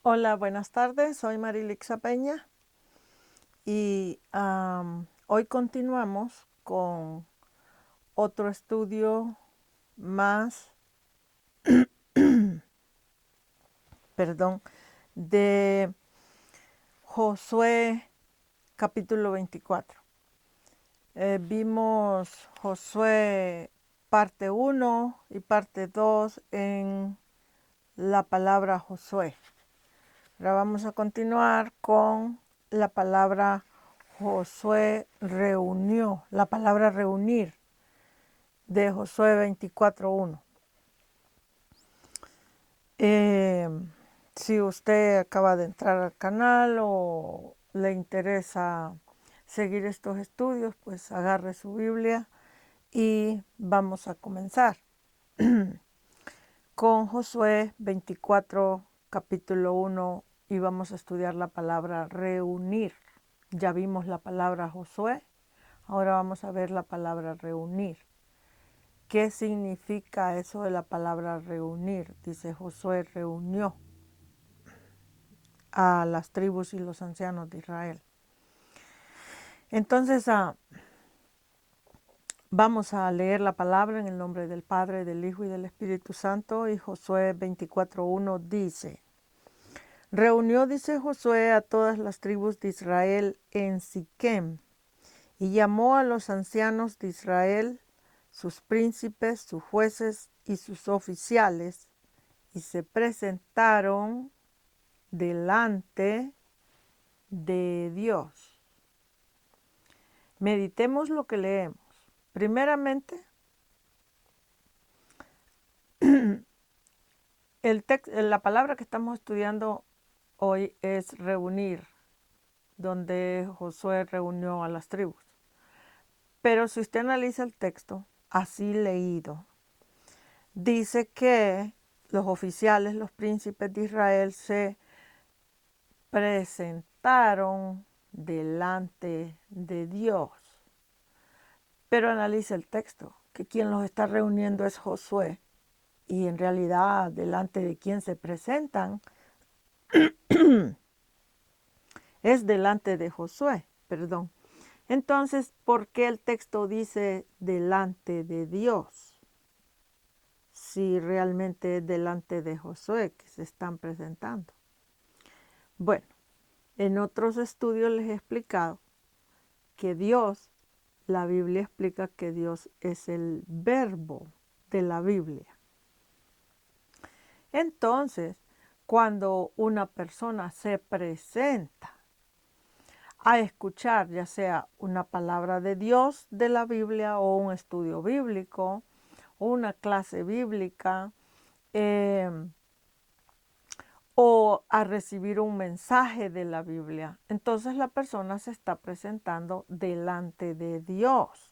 Hola, buenas tardes. Soy Marilixa Peña y hoy continuamos con otro estudio más, perdón, de Josué capítulo 24. Vimos Josué parte 1 y parte 2 en la palabra Josué. Ahora vamos a continuar con la palabra Josué reunió, la palabra reunir de Josué 24:1. Eh, si usted acaba de entrar al canal o le interesa seguir estos estudios, pues agarre su Biblia y vamos a comenzar con Josué 24, capítulo 1, y vamos a estudiar la palabra reunir. Ya vimos la palabra Josué, ahora vamos a ver la palabra reunir. ¿Qué significa eso de la palabra reunir? Dice Josué reunió a las tribus y los ancianos de Israel. Entonces vamos a leer la palabra en el nombre del Padre, del Hijo y del Espíritu Santo. Y Josué 24:1 dice: Reunió, dice Josué, a todas las tribus de Israel en Siquem, y llamó a los ancianos de Israel, sus príncipes, sus jueces y sus oficiales, y se presentaron delante de Dios. Meditemos lo que leemos. Primeramente, la palabra que estamos estudiando hoy es reunir, donde Josué reunió a las tribus. Pero si usted analiza el texto, así leído, dice que los oficiales, los príncipes de Israel se presentaron delante de Dios. Pero analiza el texto, que quien los está reuniendo es Josué, y en realidad delante de quien se presentan es delante de Josué, perdón. Entonces, ¿por qué el texto dice delante de Dios? Si realmente es delante de Josué que se están presentando. Bueno, en otros estudios les he explicado que Dios, la Biblia explica que Dios es el verbo de la Biblia. Entonces, cuando una persona se presenta a escuchar ya sea una palabra de Dios de la Biblia o un estudio bíblico o una clase bíblica o a recibir un mensaje de la Biblia, entonces la persona se está presentando delante de Dios.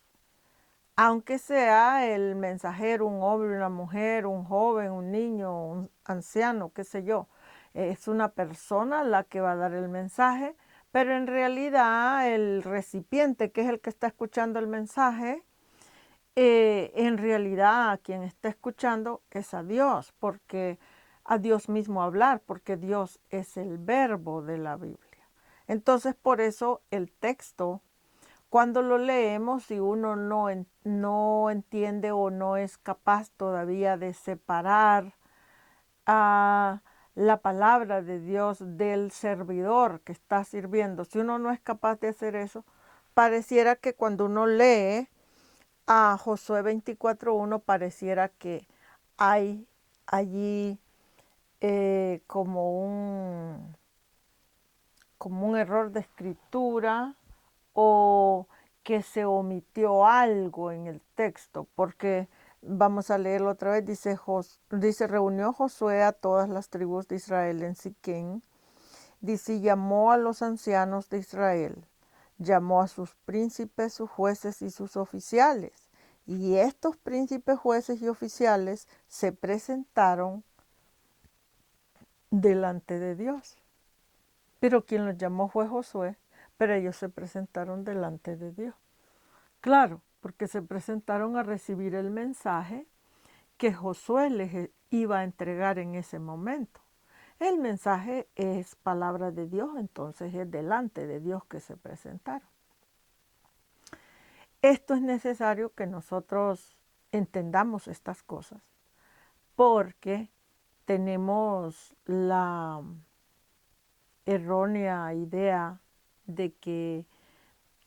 Aunque sea el mensajero, un hombre, una mujer, un joven, un niño, un anciano, qué sé yo, es una persona la que va a dar el mensaje, pero en realidad el recipiente, que es el que está escuchando el mensaje, en realidad a quien está escuchando es a Dios, porque a Dios mismo hablar, porque Dios es el verbo de la Biblia. Entonces, por eso el texto, cuando lo leemos y uno no entiende o no es capaz todavía de separar a la palabra de Dios del servidor que está sirviendo, si uno no es capaz de hacer eso, pareciera que cuando uno lee a Josué 24:1 pareciera que hay allí como un error de escritura o que se omitió algo en el texto, porque vamos a leerlo otra vez, dice reunió Josué a todas las tribus de Israel en Siquem, dice llamó a los ancianos de Israel, llamó a sus príncipes, sus jueces y sus oficiales, y estos príncipes, jueces y oficiales se presentaron delante de Dios. Pero quien los llamó fue Josué, pero ellos se presentaron delante de Dios. Claro, porque se presentaron a recibir el mensaje que Josué les iba a entregar en ese momento. El mensaje es palabra de Dios, entonces es delante de Dios que se presentaron. Esto es necesario que nosotros entendamos estas cosas, porque tenemos la errónea idea de que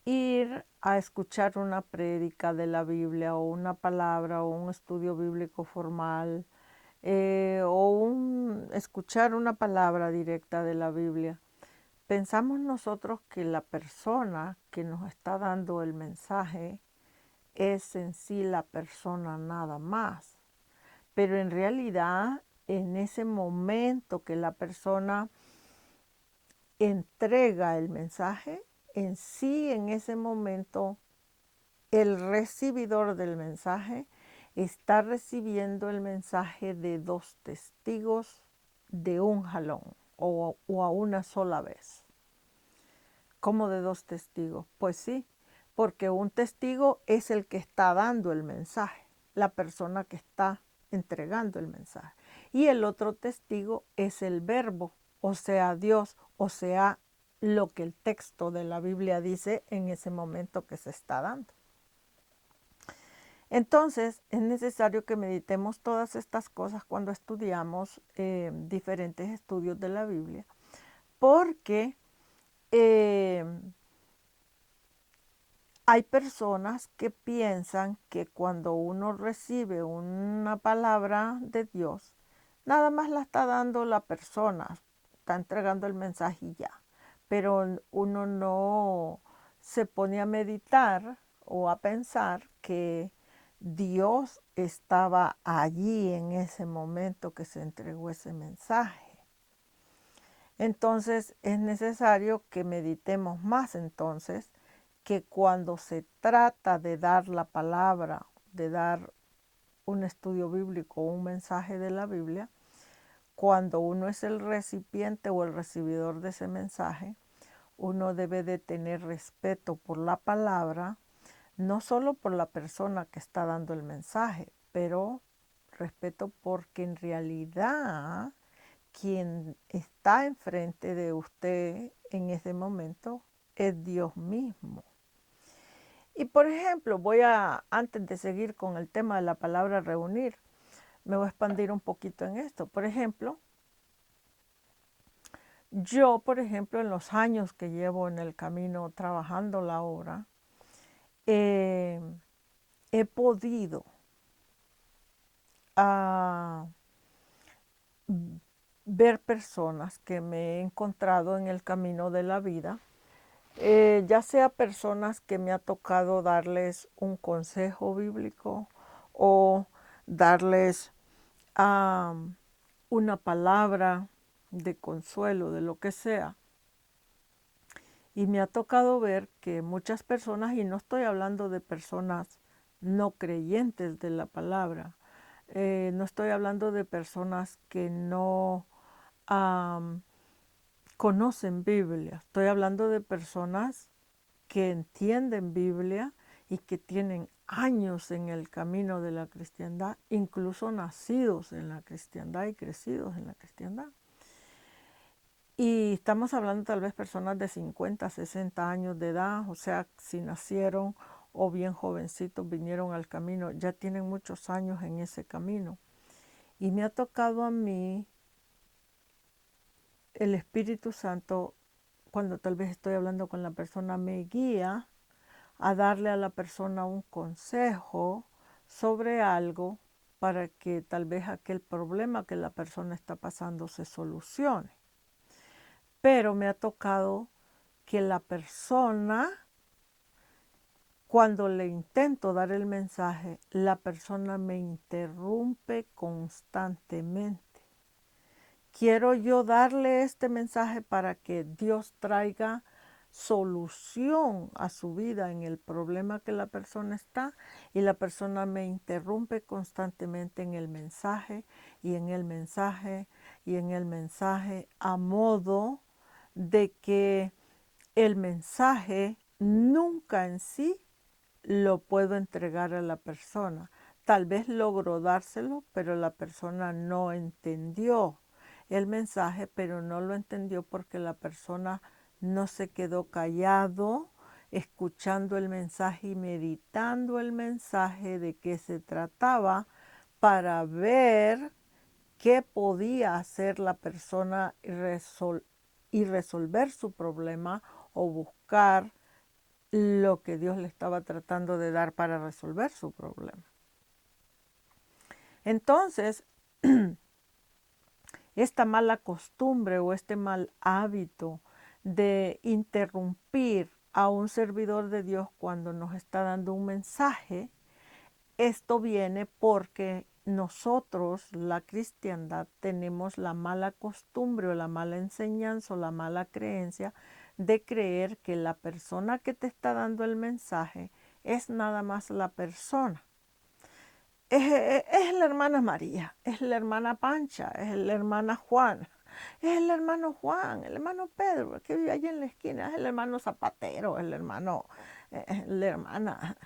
ir a escuchar una prédica de la Biblia o una palabra o un estudio bíblico formal o escuchar una palabra directa de la Biblia, pensamos nosotros que la persona que nos está dando el mensaje es en sí la persona nada más. Pero en realidad, en ese momento que la persona entrega el mensaje, en sí, en ese momento, el recibidor del mensaje está recibiendo el mensaje de dos testigos de un jalón o a una sola vez. ¿Cómo de dos testigos? Pues sí, porque un testigo es el que está dando el mensaje, la persona que está entregando el mensaje. Y el otro testigo es el verbo, o sea, Dios, o sea, lo que el texto de la Biblia dice en ese momento que se está dando. Entonces, es necesario que meditemos todas estas cosas cuando estudiamos diferentes estudios de la Biblia, porque hay personas que piensan que cuando uno recibe una palabra de Dios, nada más la está dando la persona, está entregando el mensaje y ya. Pero uno no se pone a meditar o a pensar que Dios estaba allí en ese momento que se entregó ese mensaje. Entonces es necesario que meditemos más entonces que cuando se trata de dar la palabra, de dar un estudio bíblico o un mensaje de la Biblia, cuando uno es el recipiente o el recibidor de ese mensaje, uno debe de tener respeto por la palabra, no solo por la persona que está dando el mensaje, pero respeto porque en realidad quien está enfrente de usted en ese momento es Dios mismo. Y por ejemplo, antes de seguir con el tema de la palabra reunir, me voy a expandir un poquito en esto. Por ejemplo, yo, por ejemplo, en los años que llevo en el camino trabajando la obra, he podido uh, ver personas que me he encontrado en el camino de la vida, ya sea personas que me ha tocado darles un consejo bíblico o darles una palabra de consuelo, de lo que sea. Y me ha tocado ver que muchas personas, y no estoy hablando de personas no creyentes de la palabra, no estoy hablando de personas que no conocen Biblia, estoy hablando de personas que entienden Biblia y que tienen años en el camino de la cristiandad, incluso nacidos en la cristiandad y crecidos en la cristiandad. Y estamos hablando tal vez personas de 50, 60 años de edad, o sea, si nacieron o bien jovencitos vinieron al camino, ya tienen muchos años en ese camino. Y me ha tocado a mí el Espíritu Santo, cuando tal vez estoy hablando con la persona, me guía a darle a la persona un consejo sobre algo para que tal vez aquel problema que la persona está pasando se solucione. Pero me ha tocado que la persona, cuando le intento dar el mensaje, la persona me interrumpe constantemente. Quiero yo darle este mensaje para que Dios traiga solución a su vida en el problema que la persona está, y la persona me interrumpe constantemente en el mensaje y en el mensaje y en el mensaje, a modo de que el mensaje nunca en sí lo puedo entregar a la persona. Tal vez logro dárselo, pero la persona no entendió el mensaje, pero no lo entendió porque la persona no se quedó callado, escuchando el mensaje y meditando el mensaje de qué se trataba para ver qué podía hacer la persona y resolver su problema o buscar lo que Dios le estaba tratando de dar para resolver su problema. Entonces, esta mala costumbre o este mal hábito de interrumpir a un servidor de Dios cuando nos está dando un mensaje, esto viene porque nosotros, la cristiandad, tenemos la mala costumbre o la mala enseñanza o la mala creencia de creer que la persona que te está dando el mensaje es nada más la persona. Es la hermana María, es la hermana Pancha, es la hermana Juana, es el hermano Juan, el hermano Pedro, que vive allí en la esquina, es el hermano Zapatero, es el hermano, la hermana.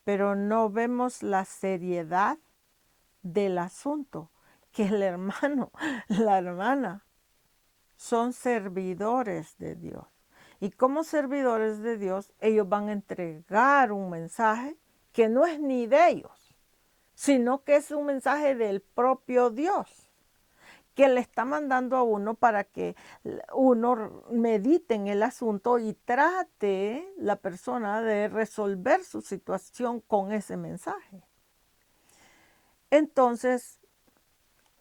Pero no vemos la seriedad del asunto, que el hermano, la hermana, son servidores de Dios. Y como servidores de Dios, ellos van a entregar un mensaje que no es ni de ellos, sino que es un mensaje del propio Dios, que le está mandando a uno para que uno medite en el asunto y trate la persona de resolver su situación con ese mensaje. Entonces,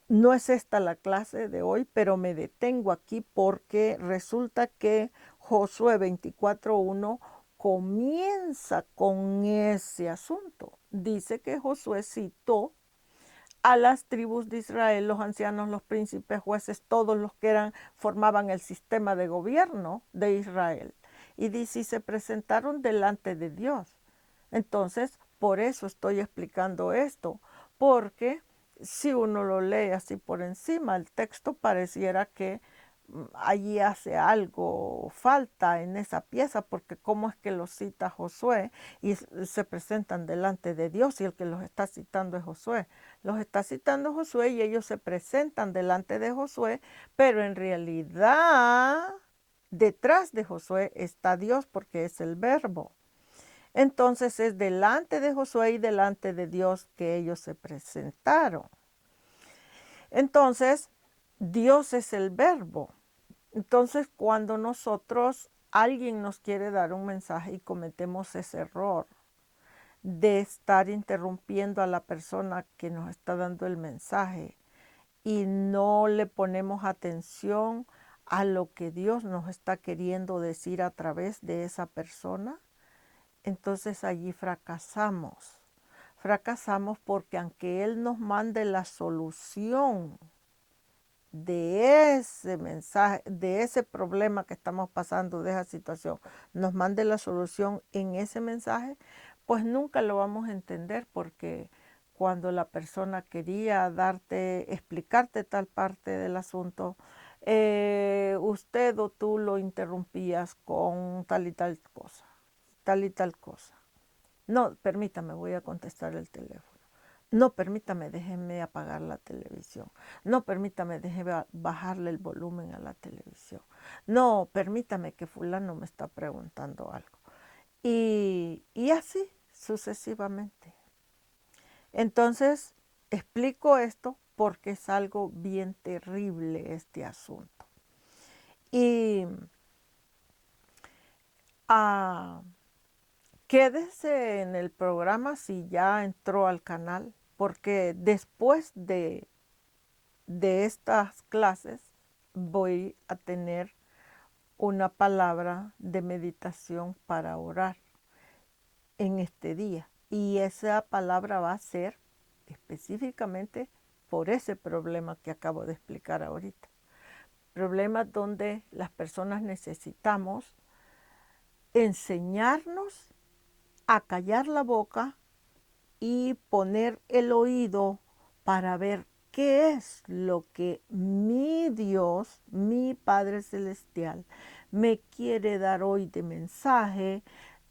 no es esta la clase de hoy, pero me detengo aquí porque resulta que Josué 24:1 comienza con ese asunto. Dice que Josué citó a las tribus de Israel, los ancianos, los príncipes, jueces, todos los que formaban el sistema de gobierno de Israel. Y dice, y se presentaron delante de Dios. Entonces, por eso estoy explicando esto, porque si uno lo lee así por encima, el texto pareciera que allí hace algo falta en esa pieza, porque cómo es que lo cita Josué y se presentan delante de Dios y el que los está citando es Josué. Los está citando Josué y ellos se presentan delante de Josué, pero en realidad detrás de Josué está Dios porque es el verbo. Entonces es delante de Josué y delante de Dios que ellos se presentaron. Entonces, Dios es el verbo. Entonces, cuando alguien nos quiere dar un mensaje y cometemos ese error de estar interrumpiendo a la persona que nos está dando el mensaje y no le ponemos atención a lo que Dios nos está queriendo decir a través de esa persona, entonces allí fracasamos. Fracasamos porque aunque Él nos mande la solución de ese mensaje, de ese problema que estamos pasando, de esa situación, nos mande la solución en ese mensaje, pues nunca lo vamos a entender porque cuando la persona quería explicarte tal parte del asunto, usted o tú lo interrumpías con tal y tal cosa, tal y tal cosa. No, permítame, voy a contestar el teléfono. No, permítame, déjeme apagar la televisión. No, permítame, déjeme bajarle el volumen a la televisión. No, permítame que fulano me está preguntando algo. Y así sucesivamente. Entonces, explico esto porque es algo bien terrible este asunto. Y quédese en el programa si ya entró al canal, porque después de estas clases voy a tener una palabra de meditación para orar en este día. Y esa palabra va a ser específicamente por ese problema que acabo de explicar ahorita. Problemas donde las personas necesitamos enseñarnos a callar la boca y poner el oído para ver qué es lo que mi Dios, mi Padre Celestial, me quiere dar hoy de mensaje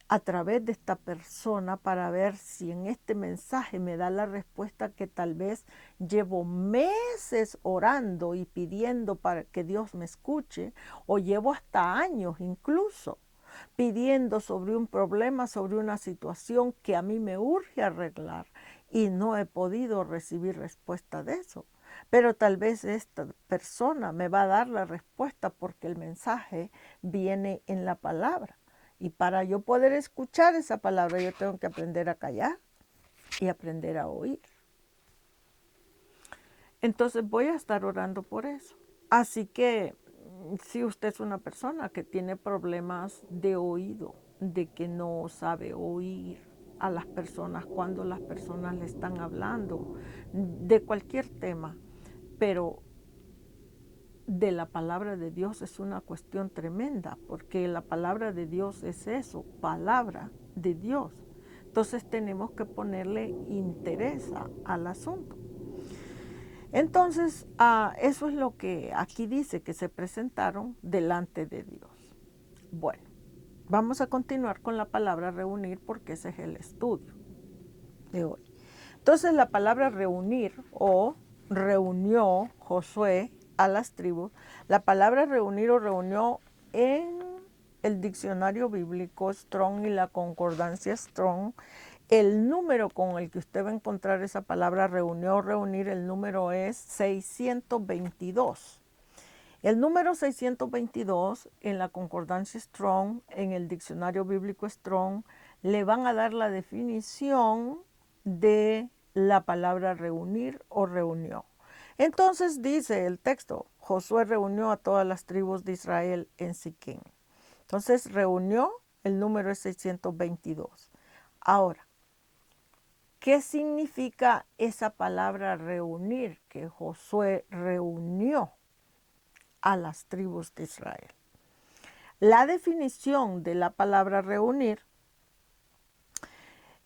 a través de esta persona para ver si en este mensaje me da la respuesta que tal vez llevo meses orando y pidiendo para que Dios me escuche, o llevo hasta años incluso pidiendo sobre un problema, sobre una situación que a mí me urge arreglar y no he podido recibir respuesta de eso. Pero tal vez esta persona me va a dar la respuesta porque el mensaje viene en la palabra. Y para yo poder escuchar esa palabra, yo tengo que aprender a callar y aprender a oír. Entonces voy a estar orando por eso. Así que si usted es una persona que tiene problemas de oído, de que no sabe oír a las personas cuando las personas le están hablando, de cualquier tema, pero de la palabra de Dios es una cuestión tremenda, porque la palabra de Dios es eso, palabra de Dios. Entonces tenemos que ponerle interés al asunto. Entonces, eso es lo que aquí dice, que se presentaron delante de Dios. Bueno, vamos a continuar con la palabra reunir porque ese es el estudio de hoy. Entonces, la palabra reunir o reunió Josué a las tribus, la palabra reunir o reunió en el diccionario bíblico Strong y la concordancia Strong, el número con el que usted va a encontrar esa palabra reunió o reunir, el número es 622. El número 622 en la concordancia Strong, en el diccionario bíblico Strong, le van a dar la definición de la palabra reunir o reunió. Entonces dice el texto, Josué reunió a todas las tribus de Israel en Siquem. Entonces reunió, el número es 622. Ahora, ¿qué significa esa palabra reunir? Que Josué reunió a las tribus de Israel. La definición de la palabra reunir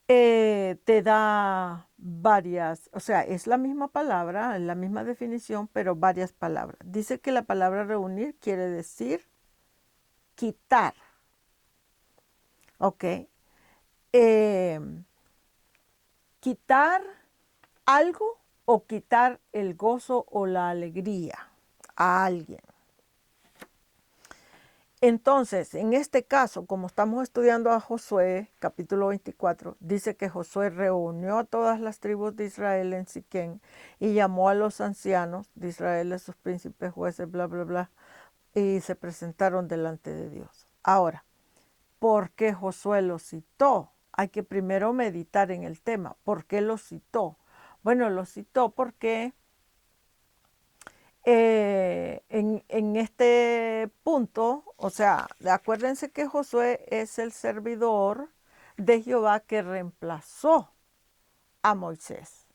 te da varias, o sea, es la misma palabra, la misma definición, pero varias palabras. Dice que la palabra reunir quiere decir quitar, ¿ok? Quitar algo o quitar el gozo o la alegría a alguien. Entonces, en este caso, como estamos estudiando a Josué, capítulo 24, dice que Josué reunió a todas las tribus de Israel en Siquem y llamó a los ancianos de Israel, a sus príncipes, jueces, bla, bla, bla, y se presentaron delante de Dios. Ahora, ¿por qué Josué los citó? Hay que primero meditar en el tema. ¿Por qué los citó? Bueno, los citó porque en este punto, o sea, acuérdense que Josué es el servidor de Jehová que reemplazó a Moisés.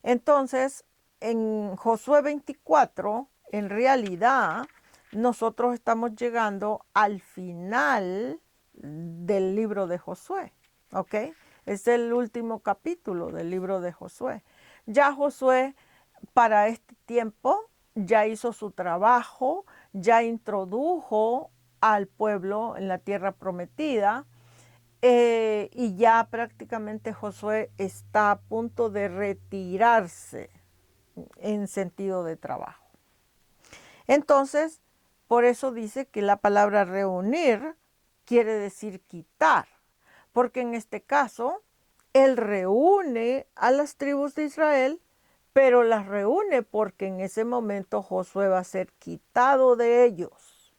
Entonces, en Josué 24, en realidad, nosotros estamos llegando al final del libro de Josué, ¿ok? Es el último capítulo del libro de Josué. Ya Josué, para este tiempo, ya hizo su trabajo, ya introdujo al pueblo en la tierra prometida, y ya prácticamente Josué está a punto de retirarse en sentido de trabajo. Entonces, por eso dice que la palabra reunir quiere decir quitar, porque en este caso, él reúne a las tribus de Israel, pero las reúne porque en ese momento Josué va a ser quitado de ellos.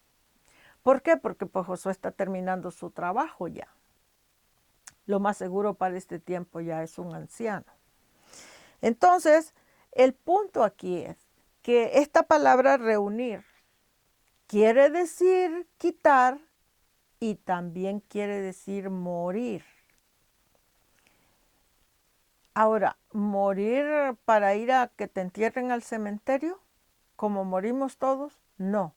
¿Por qué? Porque pues Josué está terminando su trabajo ya. Lo más seguro para este tiempo ya es un anciano. Entonces, el punto aquí es que esta palabra reunir quiere decir quitar y también quiere decir morir. Ahora, morir para ir a que te entierren al cementerio, como morimos todos, no.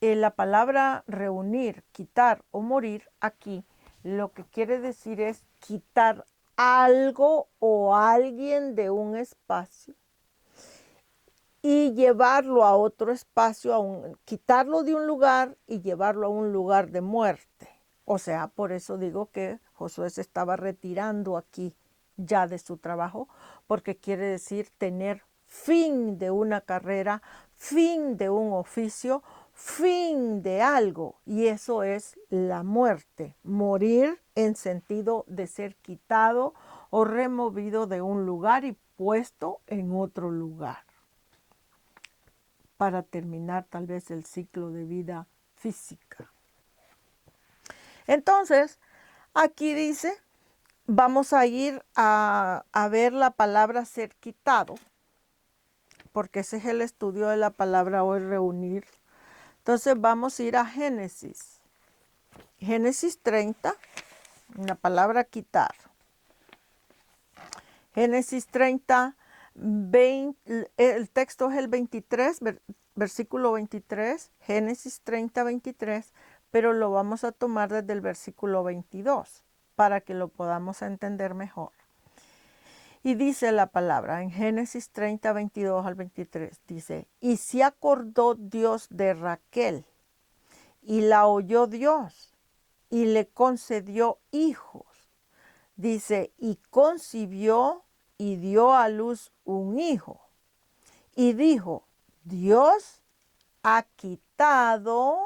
La palabra reunir, quitar o morir aquí, lo que quiere decir es quitar algo o alguien de un espacio y llevarlo a otro espacio, quitarlo de un lugar y llevarlo a un lugar de muerte. O sea, por eso digo que Josué se estaba retirando aquí ya de su trabajo, porque quiere decir tener fin de una carrera, fin de un oficio, fin de algo. Y eso es la muerte, morir en sentido de ser quitado o removido de un lugar y puesto en otro lugar, para terminar tal vez el ciclo de vida física. Entonces, aquí dice, vamos a ir a ver la palabra ser quitado, porque ese es el estudio de la palabra hoy, reunir. Entonces vamos a ir a Génesis. Génesis 30, la palabra quitar. Génesis 30, 20, el texto es el 23, versículo 23, Génesis 30, 23, pero lo vamos a tomar desde el versículo 22 para que lo podamos entender mejor. Y dice la palabra en Génesis 30, 22 al 23, dice, y se acordó Dios de Raquel, y la oyó Dios, y le concedió hijos. Dice, y concibió y dio a luz un hijo. Y dijo, Dios ha quitado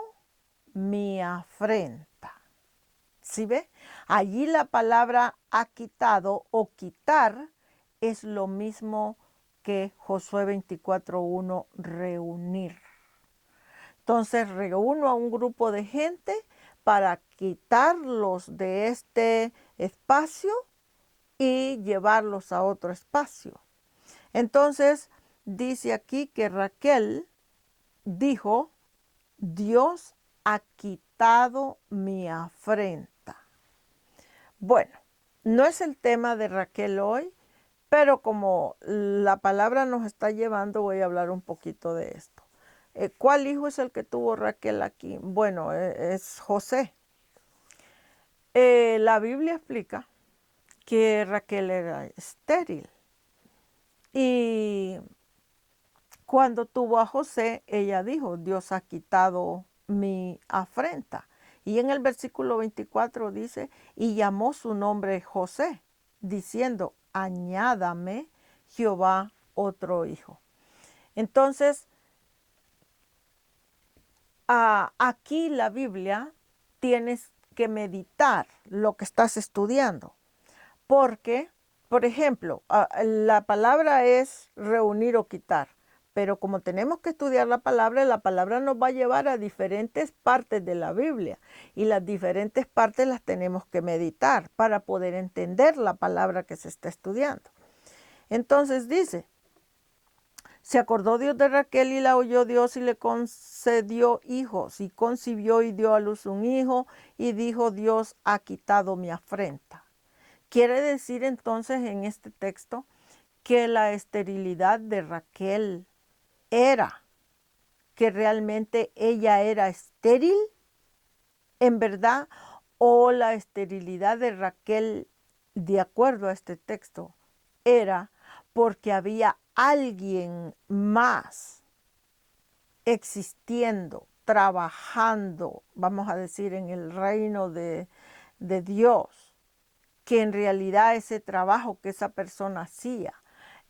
mi afrenta. ¿Sí ve? Allí la palabra ha quitado o quitar es lo mismo que Josué 24:1, reunir. Entonces reúno a un grupo de gente para quitarlos de este espacio y llevarlos a otro espacio. Entonces dice aquí que Raquel dijo, Dios ha quitado mi afrenta. Bueno, no es el tema de Raquel hoy, pero como la palabra nos está llevando, voy a hablar un poquito de esto. ¿Cuál hijo es el que tuvo Raquel aquí? Bueno, es José. La Biblia explica que Raquel era estéril. Y cuando tuvo a José, ella dijo, Dios ha quitado mi afrenta. Y en el versículo 24 dice, y llamó su nombre José, diciendo, añádame Jehová otro hijo. Entonces, aquí la Biblia tienes que meditar lo que estás estudiando. Porque, por ejemplo, la palabra es reunir o quitar, pero como tenemos que estudiar la palabra nos va a llevar a diferentes partes de la Biblia y las diferentes partes las tenemos que meditar para poder entender la palabra que se está estudiando. Entonces dice, se acordó Dios de Raquel y la oyó Dios y le concedió hijos, y concibió y dio a luz un hijo, y dijo, Dios ha quitado mi afrenta. Quiere decir entonces en este texto que la esterilidad de Raquel era que realmente ella era estéril, en verdad, o la esterilidad de Raquel, de acuerdo a este texto, era porque había alguien más existiendo, trabajando, vamos a decir, en el reino de Dios, que en realidad ese trabajo que esa persona hacía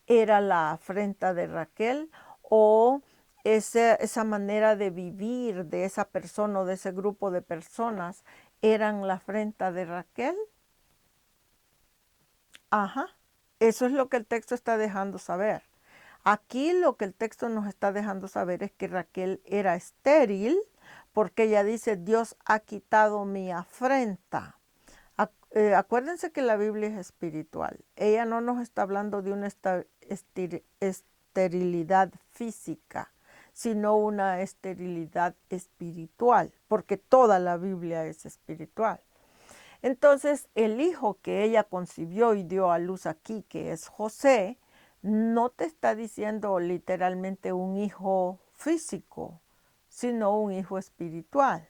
era la afrenta de Raquel, o esa manera de vivir de esa persona o de ese grupo de personas eran la afrenta de Raquel. Ajá, eso es lo que el texto está dejando saber. Aquí lo que el texto nos está dejando saber es que Raquel era estéril, porque ella dice, Dios ha quitado mi afrenta. Acuérdense que la Biblia es espiritual. Ella no nos está hablando de una esterilidad física, sino una esterilidad espiritual, porque toda la Biblia es espiritual. Entonces, el hijo que ella concibió y dio a luz aquí, que es José, no te está diciendo literalmente un hijo físico, sino un hijo espiritual.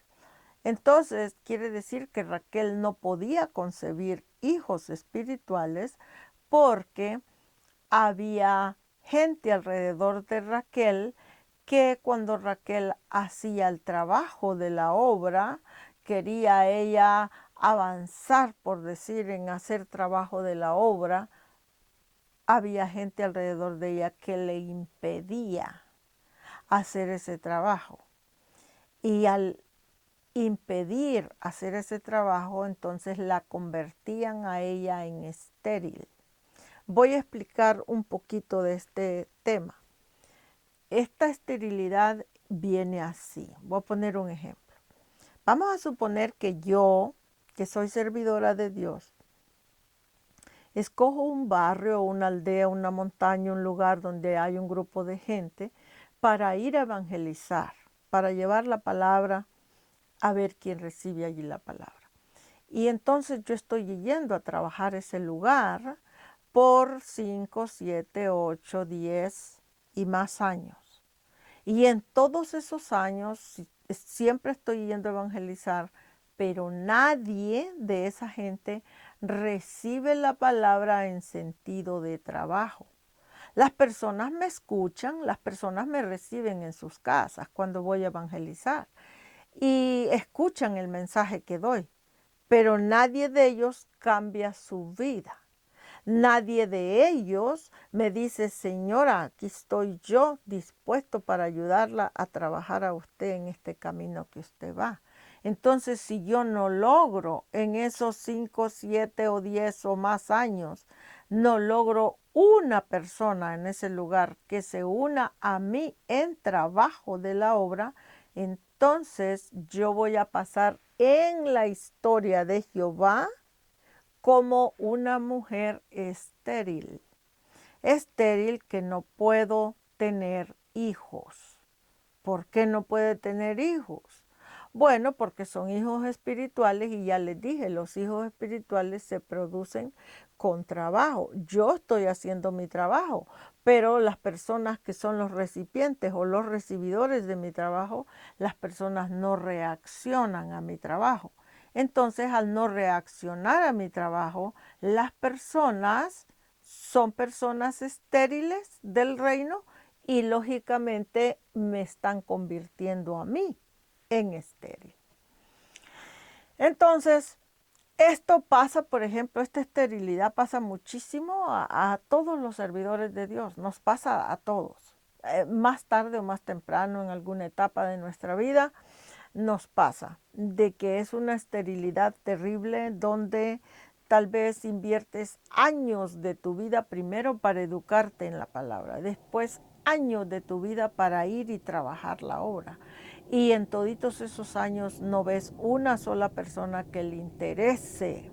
Entonces, quiere decir que Raquel no podía concebir hijos espirituales porque había gente alrededor de Raquel que cuando Raquel hacía el trabajo de la obra, quería ella avanzar, por decir, en hacer trabajo de la obra, había gente alrededor de ella que le impedía hacer ese trabajo. Y al impedir hacer ese trabajo, entonces la convertían a ella en estéril. Voy a explicar un poquito de este tema. Esta esterilidad viene así. Voy a poner un ejemplo. Vamos a suponer que yo, que soy servidora de Dios, escojo un barrio, una aldea, una montaña, un lugar donde hay un grupo de gente para ir a evangelizar, para llevar la palabra, a ver quién recibe allí la palabra. Y entonces yo estoy yendo a trabajar ese lugar por 5, 7, 8, 10 y más años. Y en todos esos años siempre estoy yendo a evangelizar, pero nadie de esa gente recibe la palabra en sentido de trabajo. Las personas me escuchan, las personas me reciben en sus casas cuando voy a evangelizar y escuchan el mensaje que doy, pero nadie de ellos cambia su vida. Nadie de ellos me dice, señora, aquí estoy yo dispuesto para ayudarla a trabajar a usted en este camino que usted va. Entonces, si yo no logro en esos 5, 7 o 10 o más años, no logro una persona en ese lugar que se una a mí en trabajo de la obra, entonces yo voy a pasar en la historia de Jehová como una mujer estéril. Estéril que no puedo tener hijos. ¿Por qué no puede tener hijos? Bueno, porque son hijos espirituales y ya les dije, los hijos espirituales se producen con trabajo. Yo estoy haciendo mi trabajo, pero las personas que son los recipientes o los recibidores de mi trabajo, las personas no reaccionan a mi trabajo. Entonces, al no reaccionar a mi trabajo, las personas son personas estériles del reino y lógicamente me están convirtiendo a mí en estéril. Entonces, esto pasa, por ejemplo, esta esterilidad pasa muchísimo a todos los servidores de Dios, nos pasa a todos. Más tarde o más temprano, en alguna etapa de nuestra vida, nos pasa de que es una esterilidad terrible donde tal vez inviertes años de tu vida primero para educarte en la palabra, después años de tu vida para ir y trabajar la obra. Y en toditos esos años no ves una sola persona que le interese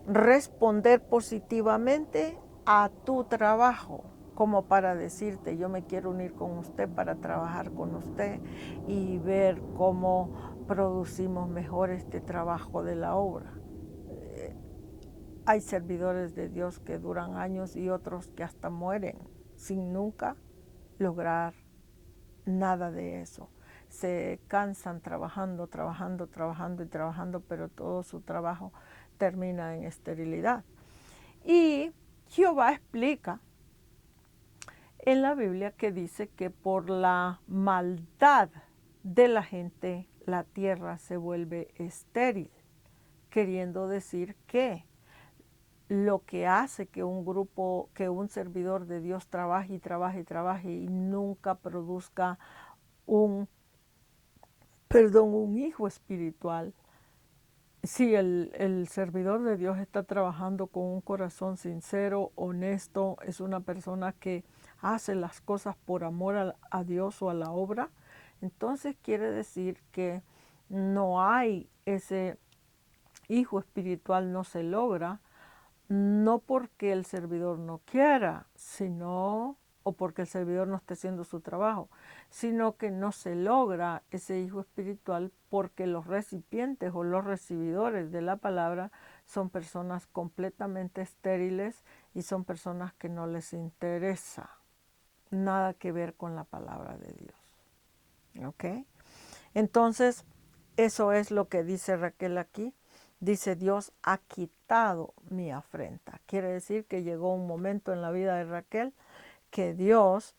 responder positivamente a tu trabajo, como para decirte, yo me quiero unir con usted para trabajar con usted y ver cómo producimos mejor este trabajo de la obra. Hay servidores de Dios que duran años y otros que hasta mueren sin nunca lograr nada de eso. Se cansan trabajando, trabajando, trabajando y trabajando, pero todo su trabajo termina en esterilidad. Y Jehová explica en la Biblia que dice que por la maldad de la gente la tierra se vuelve estéril, queriendo decir que lo que hace que un grupo, que un servidor de Dios trabaje y trabaje y trabaje y nunca produzca un hijo espiritual. Si el servidor de Dios está trabajando con un corazón sincero, honesto, es una persona que hace las cosas por amor a Dios o a la obra, entonces quiere decir que no hay ese hijo espiritual, no se logra, no porque el servidor no quiera, sino, o porque el servidor no esté haciendo su trabajo, sino que no se logra ese hijo espiritual porque los recipientes o los recibidores de la palabra son personas completamente estériles y son personas que no les interesa nada que ver con la palabra de Dios. ¿Ok? Entonces, eso es lo que dice Raquel aquí. Dice, Dios ha quitado mi afrenta. Quiere decir que llegó un momento en la vida de Raquel que Dios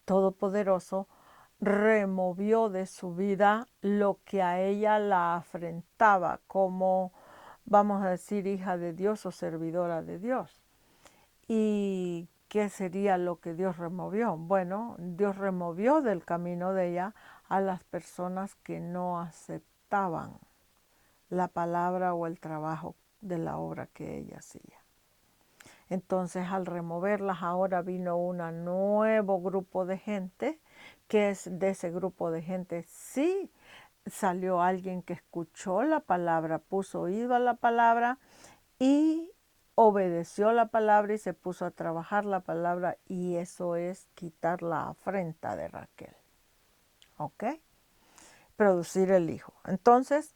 Todopoderoso removió de su vida lo que a ella la afrentaba como, vamos a decir, hija de Dios o servidora de Dios. ¿Y qué sería lo que Dios removió? Bueno, Dios removió del camino de ella a las personas que no aceptaban la palabra o el trabajo de la obra que ella hacía. Entonces, al removerlas, ahora vino un nuevo grupo de gente, que es de ese grupo de gente, sí salió alguien que escuchó la palabra, puso oído a la palabra y obedeció la palabra y se puso a trabajar la palabra, y eso es quitar la afrenta de Raquel. ¿Ok? Producir el hijo. Entonces,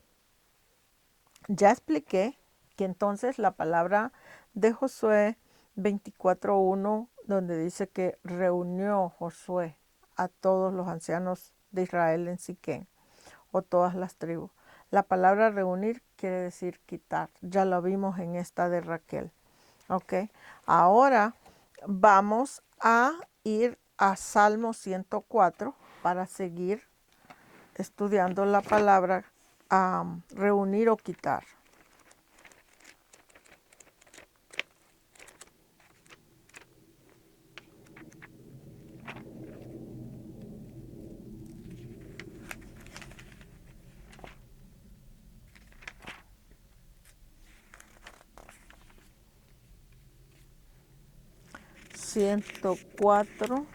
ya expliqué que entonces la palabra de Josué 24:1, donde dice que reunió Josué a todos los ancianos de Israel en Siquén, o todas las tribus. La palabra reunir quiere decir quitar. Ya lo vimos en esta de Raquel. Ok. Ahora vamos a ir a Salmo 104 para seguir estudiando la palabra reunir o quitar. Ciento cuatro,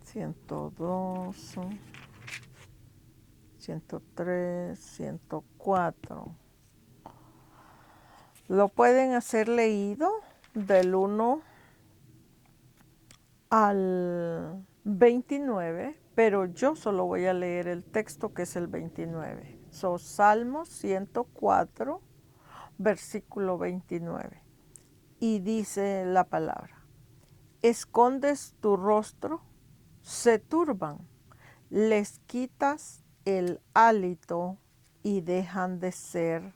102, 103, 104. Lo pueden hacer leído del 1 al 29, pero yo solo voy a leer el texto que es el 29. Salmo 104, versículo 29. Y dice la palabra: escondes tu rostro, se turban, les quitas el hálito y dejan de ser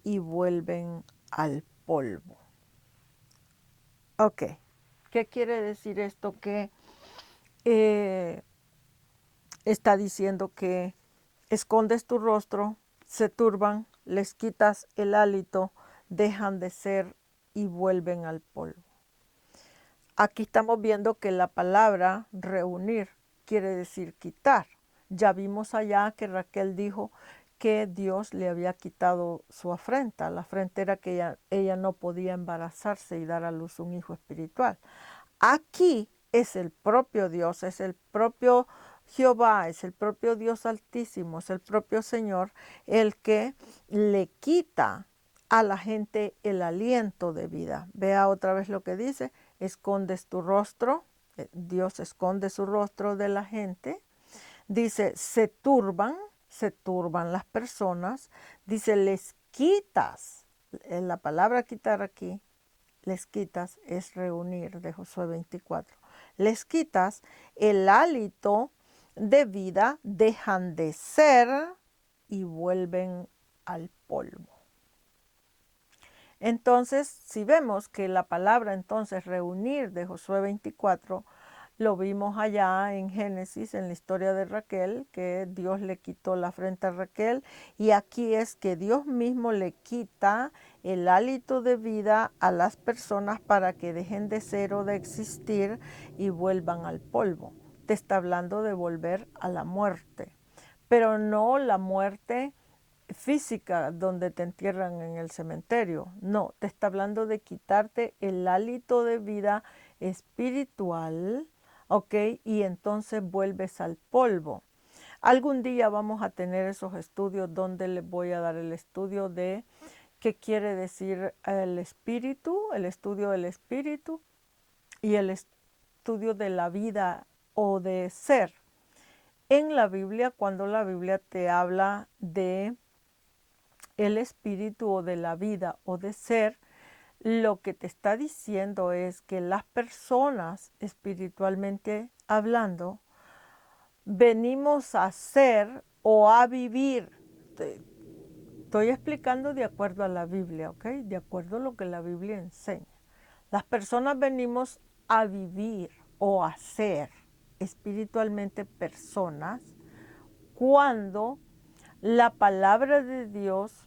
y vuelven al polvo. Ok, ¿qué quiere decir esto? Que está diciendo que escondes tu rostro, se turban, les quitas el hálito, dejan de ser y vuelven al polvo. Aquí estamos viendo que la palabra reunir quiere decir quitar. Ya vimos allá que Raquel dijo que Dios le había quitado su afrenta. La afrenta era que ella no podía embarazarse y dar a luz un hijo espiritual. Aquí es el propio Dios, es el propio Jehová, es el propio Dios Altísimo, es el propio Señor el que le quita a la gente el aliento de vida. Vea otra vez lo que dice: escondes tu rostro, Dios esconde su rostro de la gente. Dice, se turban las personas. Dice, les quitas, la palabra quitar aquí, les quitas, es reunir, de Josué 24. Les quitas el hálito de vida, dejan de ser y vuelven al polvo. Entonces, si vemos que la palabra entonces reunir de Josué 24, lo vimos allá en Génesis, en la historia de Raquel, que Dios le quitó la afrenta a Raquel, y aquí es que Dios mismo le quita el hálito de vida a las personas para que dejen de ser o de existir y vuelvan al polvo. Te está hablando de volver a la muerte, pero no la muerte física donde te entierran en el cementerio. No, te está hablando de quitarte el hálito de vida espiritual, ¿ok? Y entonces vuelves al polvo. Algún día vamos a tener esos estudios donde les voy a dar el estudio de qué quiere decir el espíritu, el estudio del espíritu y el estudio de la vida o de ser. En la Biblia, cuando la Biblia te habla de el espíritu o de la vida o de ser, lo que te está diciendo es que las personas, espiritualmente hablando, venimos a ser o a vivir. Estoy explicando de acuerdo a la Biblia, ¿ok? De acuerdo a lo que la Biblia enseña. Las personas venimos a vivir, o hacer espiritualmente personas cuando la palabra de Dios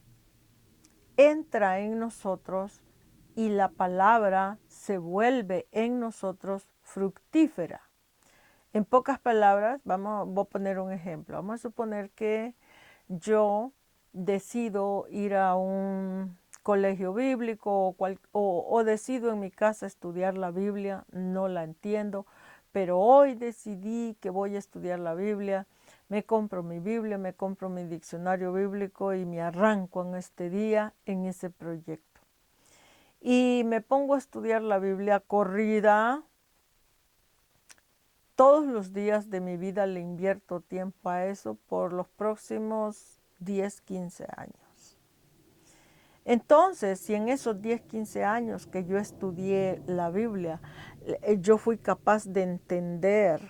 entra en nosotros y la palabra se vuelve en nosotros fructífera. En pocas palabras, voy a poner un ejemplo. Vamos a suponer que yo decido ir a un colegio bíblico o decido en mi casa estudiar la Biblia, no la entiendo, pero hoy decidí que voy a estudiar la Biblia, me compro mi Biblia, me compro mi diccionario bíblico y me arranco en este día en ese proyecto. Y me pongo a estudiar la Biblia corrida. Todos los días de mi vida le invierto tiempo a eso por los próximos 10, 15 años. Entonces, si en esos 10, 15 años que yo estudié la Biblia, yo fui capaz de entender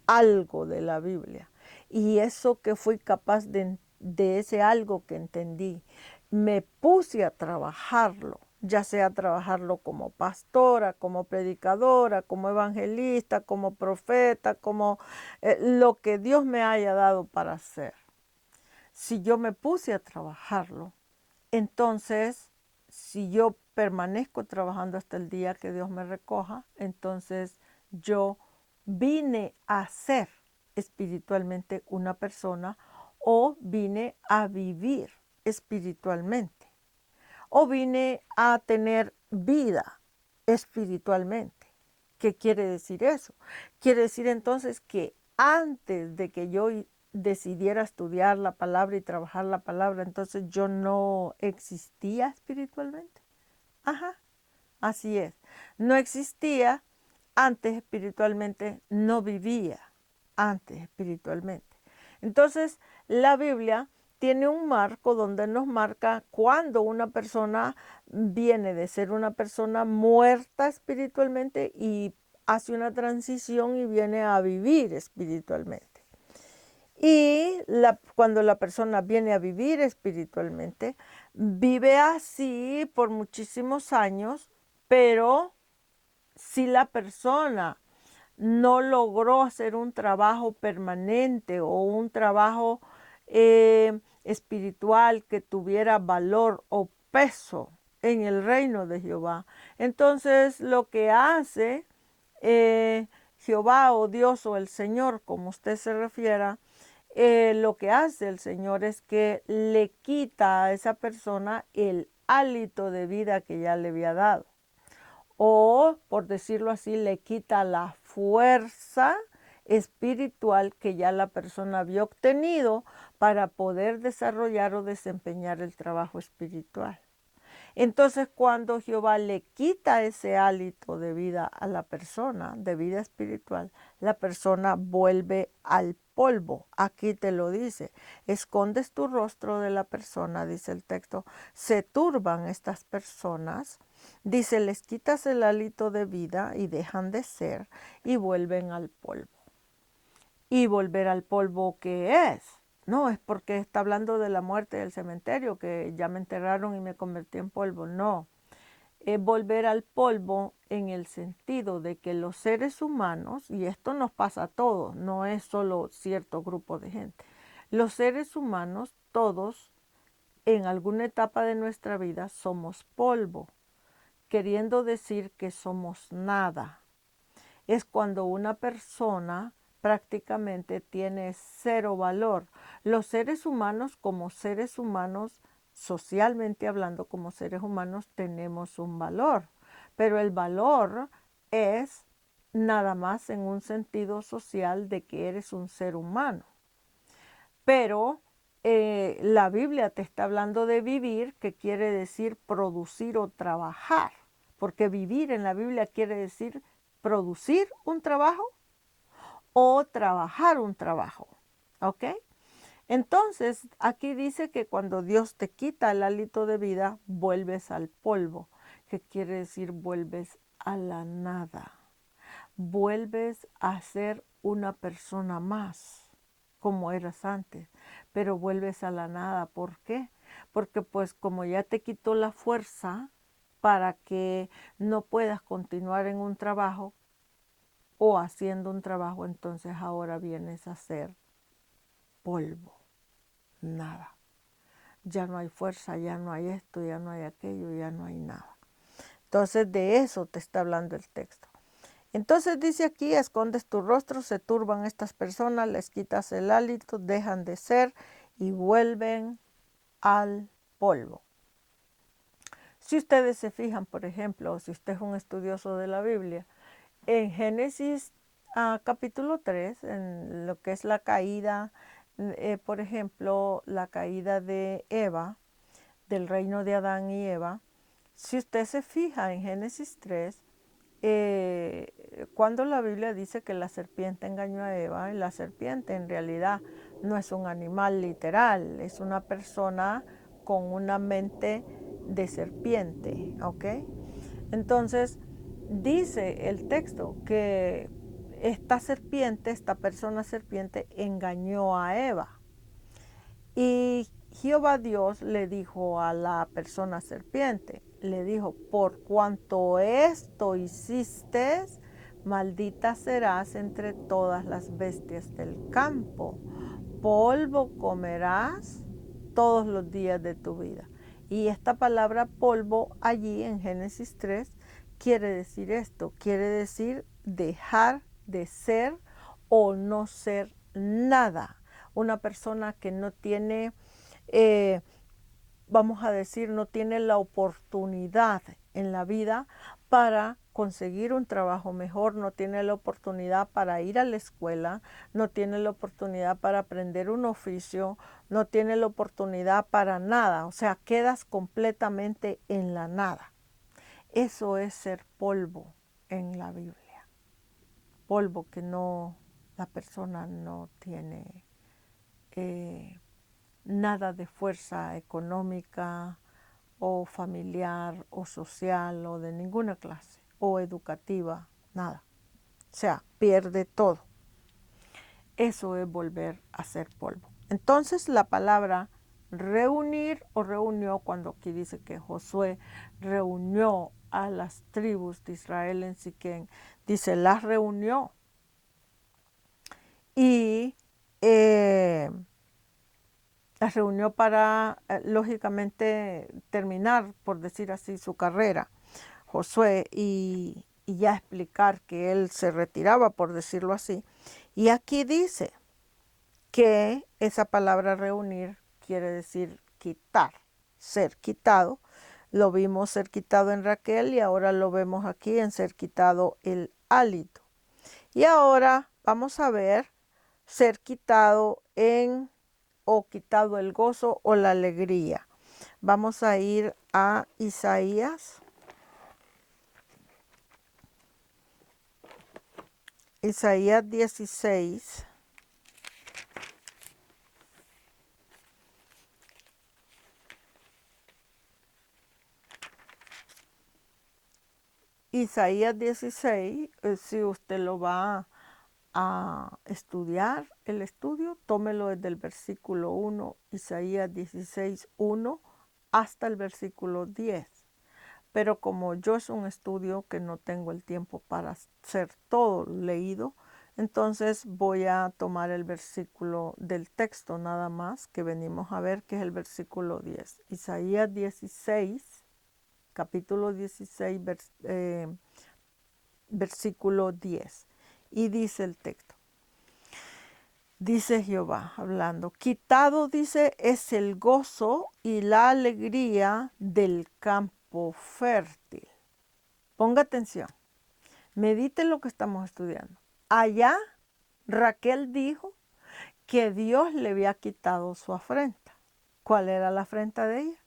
algo de la Biblia, y eso que fui capaz de ese algo que entendí, me puse a trabajarlo, ya sea trabajarlo como pastora, como predicadora, como evangelista, como profeta, como lo que Dios me haya dado para hacer. Si yo me puse a trabajarlo, entonces, si yo permanezco trabajando hasta el día que Dios me recoja, entonces yo vine a ser espiritualmente una persona, o vine a vivir espiritualmente, o vine a tener vida espiritualmente. ¿Qué quiere decir eso? Quiere decir entonces que antes de que yo decidiera estudiar la palabra y trabajar la palabra, entonces yo no existía espiritualmente. Ajá, así es. No existía antes espiritualmente, no vivía antes espiritualmente. Entonces, la Biblia tiene un marco donde nos marca cuando una persona viene de ser una persona muerta espiritualmente y hace una transición y viene a vivir espiritualmente. Y cuando la persona viene a vivir espiritualmente, vive así por muchísimos años, pero si la persona no logró hacer un trabajo permanente o un trabajo espiritual que tuviera valor o peso en el reino de Jehová, entonces lo que hace Jehová o Dios o el Señor, como usted se refiera, lo que hace el Señor es que le quita a esa persona el hálito de vida que ya le había dado. O, por decirlo así, le quita la fuerza espiritual que ya la persona había obtenido para poder desarrollar o desempeñar el trabajo espiritual. Entonces, cuando Jehová le quita ese hálito de vida a la persona, de vida espiritual, la persona vuelve al polvo. Aquí te lo dice: escondes tu rostro de la persona, dice el texto. Se turban estas personas, dice, les quitas el hálito de vida y dejan de ser y vuelven al polvo. Y volver al polvo, ¿qué es? No, es porque está hablando de la muerte del cementerio, que ya me enterraron y me convertí en polvo. No, es volver al polvo en el sentido de que los seres humanos, y esto nos pasa a todos, no es solo cierto grupo de gente, los seres humanos, todos, en alguna etapa de nuestra vida, somos polvo, queriendo decir que somos nada. Es cuando una persona prácticamente tiene cero valor. Los seres humanos, como seres humanos, socialmente hablando, como seres humanos, tenemos un valor, pero el valor es nada más en un sentido social de que eres un ser humano. Pero la Biblia te está hablando de vivir, que quiere decir producir o trabajar, porque vivir en la Biblia quiere decir producir un trabajo o trabajar un trabajo, ¿ok? Entonces, aquí dice que cuando Dios te quita el hálito de vida, vuelves al polvo, que quiere decir vuelves a la nada, vuelves a ser una persona más, como eras antes, pero vuelves a la nada. ¿Por qué? Porque pues como ya te quitó la fuerza para que no puedas continuar en un trabajo, o haciendo un trabajo, entonces ahora vienes a ser polvo, nada. Ya no hay fuerza, ya no hay esto, ya no hay aquello, ya no hay nada. Entonces de eso te está hablando el texto. Entonces dice aquí, escondes tu rostro, se turban estas personas, les quitas el hálito, dejan de ser y vuelven al polvo. Si ustedes se fijan, por ejemplo, si usted es un estudioso de la Biblia, en Génesis capítulo 3, en lo que es la caída, por ejemplo, la caída de Eva, del reino de Adán y Eva, si usted se fija en Génesis 3, cuando la Biblia dice que la serpiente engañó a Eva, la serpiente en realidad no es un animal literal, es una persona con una mente de serpiente, ¿ok? Entonces, dice el texto que esta serpiente, esta persona serpiente, engañó a Eva. Y Jehová Dios le dijo a la persona serpiente, le dijo, por cuanto esto hiciste, maldita serás entre todas las bestias del campo. Polvo comerás todos los días de tu vida. Y esta palabra polvo allí en Génesis 3 quiere decir esto, quiere decir dejar de ser o no ser nada. Una persona que no tiene, vamos a decir, no tiene la oportunidad en la vida para conseguir un trabajo mejor, no tiene la oportunidad para ir a la escuela, no tiene la oportunidad para aprender un oficio, no tiene la oportunidad para nada, o sea, quedas completamente en la nada. Eso es ser polvo en la Biblia, polvo que no, la persona no tiene nada de fuerza económica o familiar o social o de ninguna clase o educativa, nada. O sea, pierde todo. Eso es volver a ser polvo. Entonces la palabra reunir o reunió, cuando aquí dice que Josué reunió a las tribus de Israel en Siquén, dice las reunió y las reunió para, lógicamente, terminar, por decir así, su carrera, Josué, y ya explicar que él se retiraba, por decirlo así. Y aquí dice que esa palabra reunir quiere decir quitar, ser quitado. Lo vimos ser quitado en Raquel y ahora lo vemos aquí en ser quitado el hálito. Y ahora vamos a ver ser quitado en o quitado el gozo o la alegría. Vamos a ir a Isaías. Isaías 16. Isaías 16, si usted lo va a estudiar, el estudio, tómelo desde el versículo 1, Isaías 16, 1, hasta el versículo 10. Pero como yo es un estudio que no tengo el tiempo para hacer todo leído, entonces voy a tomar el versículo del texto nada más que venimos a ver, que es el versículo 10. Isaías 16, capítulo 16, versículo 10. Y dice el texto, dice Jehová hablando, quitado, dice, es el gozo y la alegría del campo fértil. Ponga atención, medite lo que estamos estudiando. Allá Raquel dijo que Dios le había quitado su afrenta. ¿Cuál era la afrenta de ella?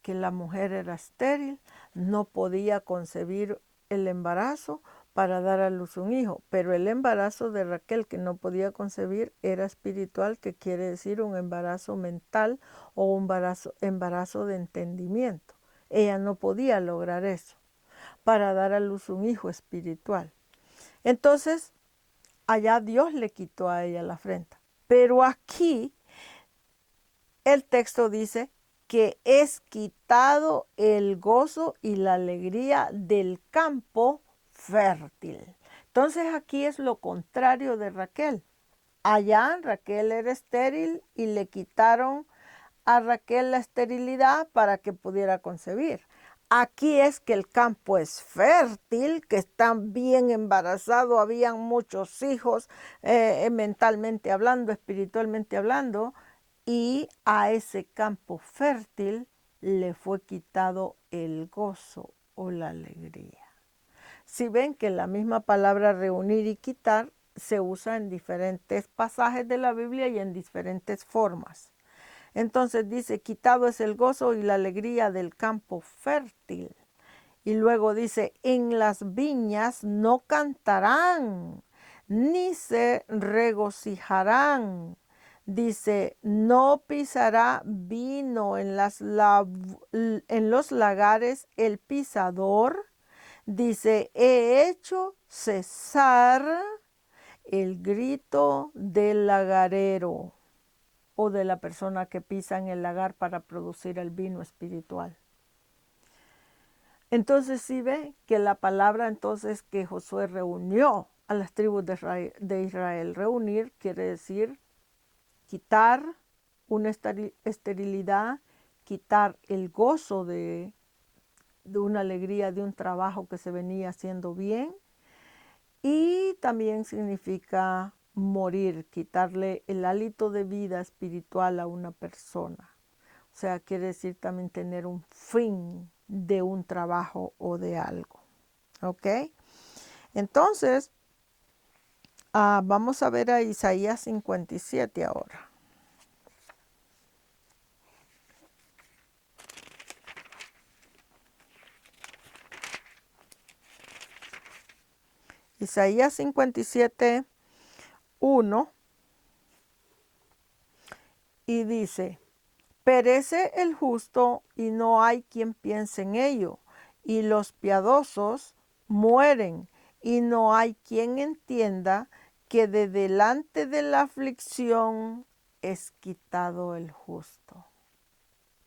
Que la mujer era estéril, no podía concebir el embarazo para dar a luz un hijo, pero el embarazo de Raquel que no podía concebir era espiritual, que quiere decir un embarazo mental o un embarazo de entendimiento. Ella no podía lograr eso para dar a luz un hijo espiritual. Entonces, allá Dios le quitó a ella la afrenta. Pero aquí el texto dice que es quitado el gozo y la alegría del campo fértil. Entonces aquí es lo contrario de Raquel. Allá Raquel era estéril y le quitaron a Raquel la esterilidad para que pudiera concebir. Aquí es que el campo es fértil, que están bien embarazados, habían muchos hijos, mentalmente hablando, espiritualmente hablando, y a ese campo fértil le fue quitado el gozo o la alegría. Si ven que la misma palabra reunir y quitar se usa en diferentes pasajes de la Biblia y en diferentes formas. Entonces dice, quitado es el gozo y la alegría del campo fértil. Y luego dice, en las viñas no cantarán, ni se regocijarán. Dice, no pisará vino en los lagares el pisador. Dice, he hecho cesar el grito del lagarero o de la persona que pisa en el lagar para producir el vino espiritual. Entonces sí ve que la palabra entonces que Josué reunió a las tribus de Israel, reunir quiere decir quitar una esterilidad, quitar el gozo de una alegría de un trabajo que se venía haciendo bien, y también significa morir, quitarle el hálito de vida espiritual a una persona. O sea, quiere decir también tener un fin de un trabajo o de algo. ¿Ok? Entonces, vamos a ver a Isaías 57 ahora. Isaías 57, 1, y dice, perece el justo y no hay quien piense en ello, y los piadosos mueren y no hay quien entienda que de delante de la aflicción es quitado el justo.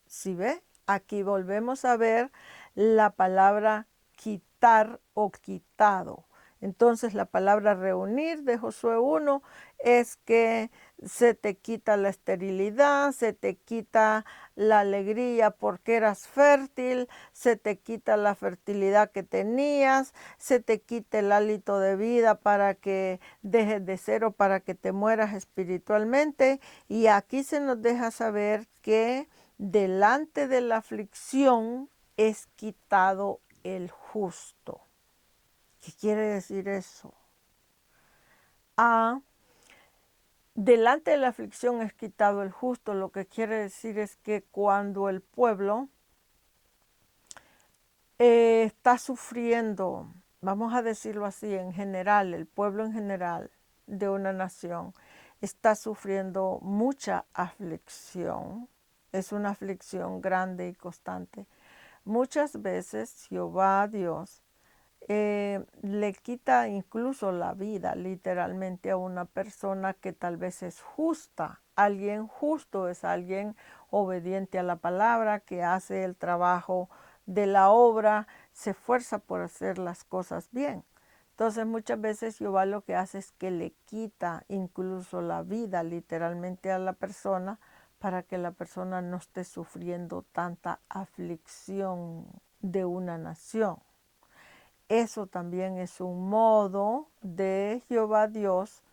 ¿Sí ve? Aquí volvemos a ver la palabra quitar o quitado. Entonces la palabra reunir de Josué 1 es que se te quita la esterilidad, se te quita la alegría porque eras fértil, se te quita la fertilidad que tenías, se te quita el hálito de vida para que dejes de ser o para que te mueras espiritualmente. Y aquí se nos deja saber que delante de la aflicción es quitado el justo. ¿Qué quiere decir eso? Delante de la aflicción es quitado el justo. Lo que quiere decir es que cuando el pueblo está sufriendo, vamos a decirlo así, en general, el pueblo en general de una nación está sufriendo mucha aflicción. Es una aflicción grande y constante. Muchas veces Jehová Dios le quita incluso la vida literalmente a una persona que tal vez es justa. Alguien justo es alguien obediente a la palabra, que hace el trabajo de la obra, se esfuerza por hacer las cosas bien. Entonces muchas veces Jehová lo que hace es que le quita incluso la vida literalmente a la persona para que la persona no esté sufriendo tanta aflicción de una nación. Eso también es un modo de Jehová Dios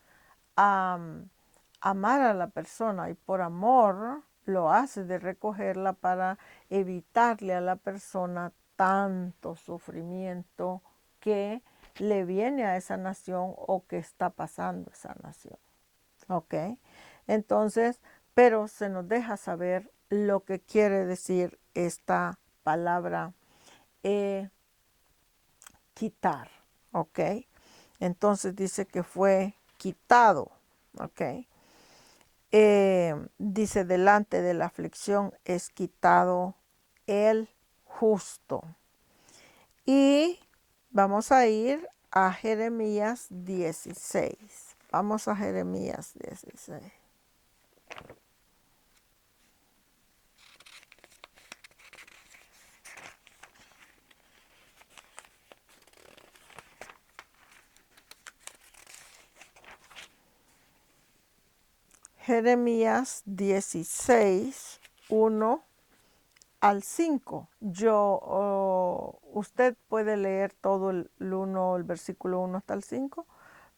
amar a la persona, y por amor lo hace de recogerla para evitarle a la persona tanto sufrimiento que le viene a esa nación o que está pasando esa nación. ¿Ok? Entonces, pero se nos deja saber lo que quiere decir esta palabra quitar. ¿Ok? Entonces dice que fue quitado. ¿Ok? Dice, delante de la aflicción es quitado el justo. Y vamos a ir a Jeremías 16. Vamos a Jeremías 16. Jeremías 16, 1 al 5. Usted puede leer todo el versículo 1 hasta el 5,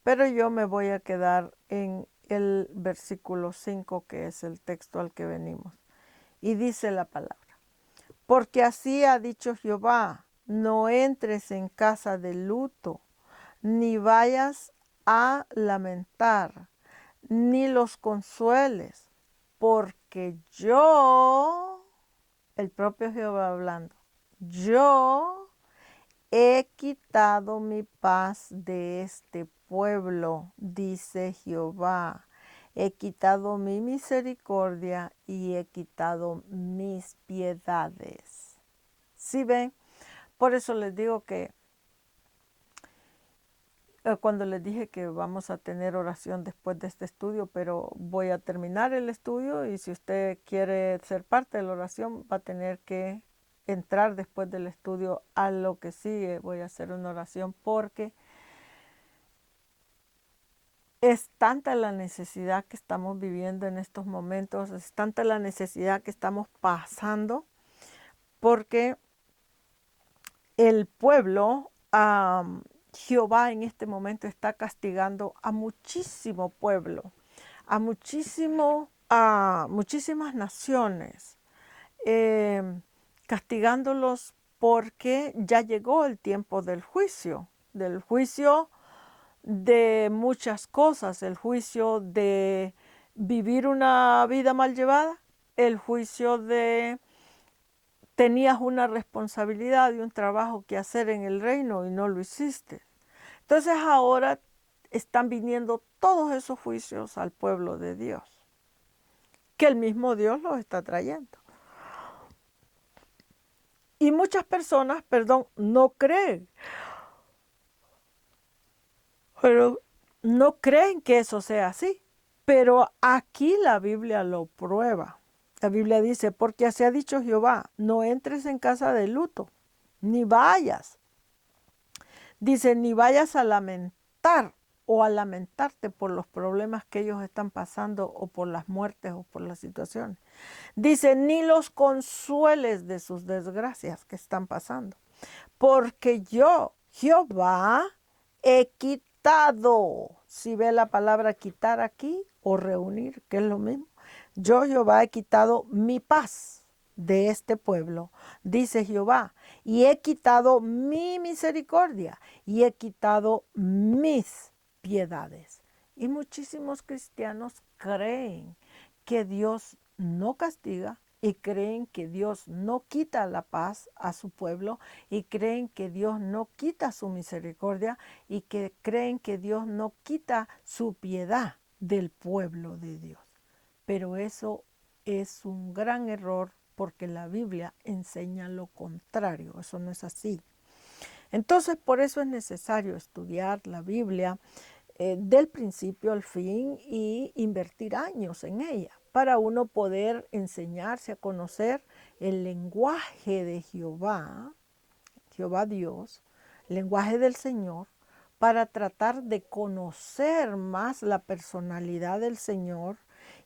pero yo me voy a quedar en el versículo 5, que es el texto al que venimos. Y dice la palabra: porque así ha dicho Jehová, no entres en casa de luto, ni vayas a lamentar, ni los consueles, porque yo, el propio Jehová hablando, yo he quitado mi paz de este pueblo, dice Jehová. He quitado mi misericordia y he quitado mis piedades. ¿Sí ven? Por eso les digo que cuando les dije que vamos a tener oración después de este estudio, pero voy a terminar el estudio y si usted quiere ser parte de la oración va a tener que entrar después del estudio a lo que sigue. Voy a hacer una oración porque es tanta la necesidad que estamos viviendo en estos momentos, es tanta la necesidad que estamos pasando, porque el pueblo, Jehová en este momento está castigando a muchísimo pueblo, a muchísimas naciones, castigándolos porque ya llegó el tiempo del juicio de muchas cosas, el juicio de vivir una vida mal llevada, el juicio de tenías una responsabilidad y un trabajo que hacer en el reino y no lo hiciste. Entonces ahora están viniendo todos esos juicios al pueblo de Dios, que el mismo Dios los está trayendo. Y muchas personas, no creen. Pero no creen que eso sea así. Pero aquí la Biblia lo prueba. La Biblia dice, porque así ha dicho Jehová, no entres en casa de luto, ni vayas. Dice, ni vayas a lamentar o a lamentarte por los problemas que ellos están pasando o por las muertes o por las situaciones. Dice, ni los consueles de sus desgracias que están pasando. Porque yo, Jehová, he quitado, si ve la palabra quitar aquí o reunir, que es lo mismo, yo, Jehová, he quitado mi paz de este pueblo, dice Jehová, y he quitado mi misericordia y he quitado mis piedades. Y muchísimos cristianos creen que Dios no castiga y creen que Dios no quita la paz a su pueblo y creen que Dios no quita su misericordia y que creen que Dios no quita su piedad del pueblo de Dios. Pero eso es un gran error porque la Biblia enseña lo contrario, eso no es así. Entonces, por eso es necesario estudiar la Biblia del principio al fin y invertir años en ella para uno poder enseñarse a conocer el lenguaje de Jehová, Jehová Dios, el lenguaje del Señor, para tratar de conocer más la personalidad del Señor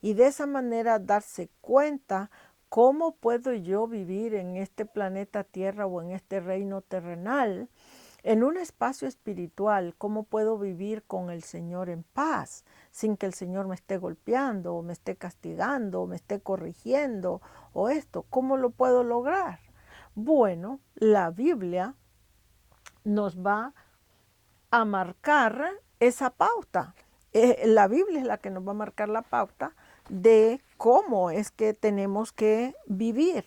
y de esa manera darse cuenta cómo puedo yo vivir en este planeta Tierra o en este reino terrenal, en un espacio espiritual, cómo puedo vivir con el Señor en paz, sin que el Señor me esté golpeando, o me esté castigando, o me esté corrigiendo, o esto, ¿cómo lo puedo lograr? Bueno, la Biblia nos va a marcar esa pauta. La Biblia es la que nos va a marcar la pauta de cómo es que tenemos que vivir.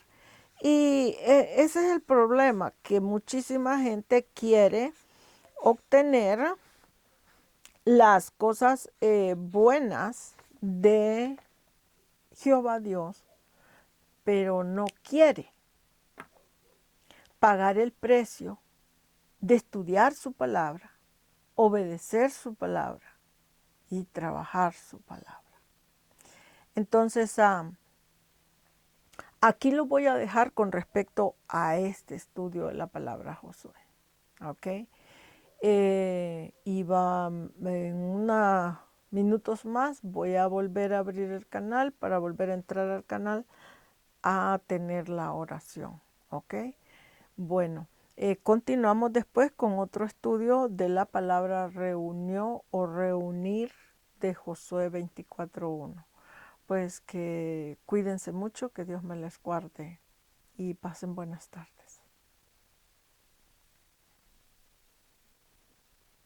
Y ese es el problema, que muchísima gente quiere obtener las cosas buenas de Jehová Dios, pero no quiere pagar el precio de estudiar su palabra, obedecer su palabra y trabajar su palabra. Entonces, aquí lo voy a dejar con respecto a este estudio de la palabra Josué. ¿Ok? Iba en una minutos más voy a volver a abrir el canal para volver a entrar al canal a tener la oración. ¿Ok? Bueno, continuamos después con otro estudio de la palabra reunión o reunir de Josué 24:1. Pues que cuídense mucho, que Dios me les guarde y pasen buenas tardes.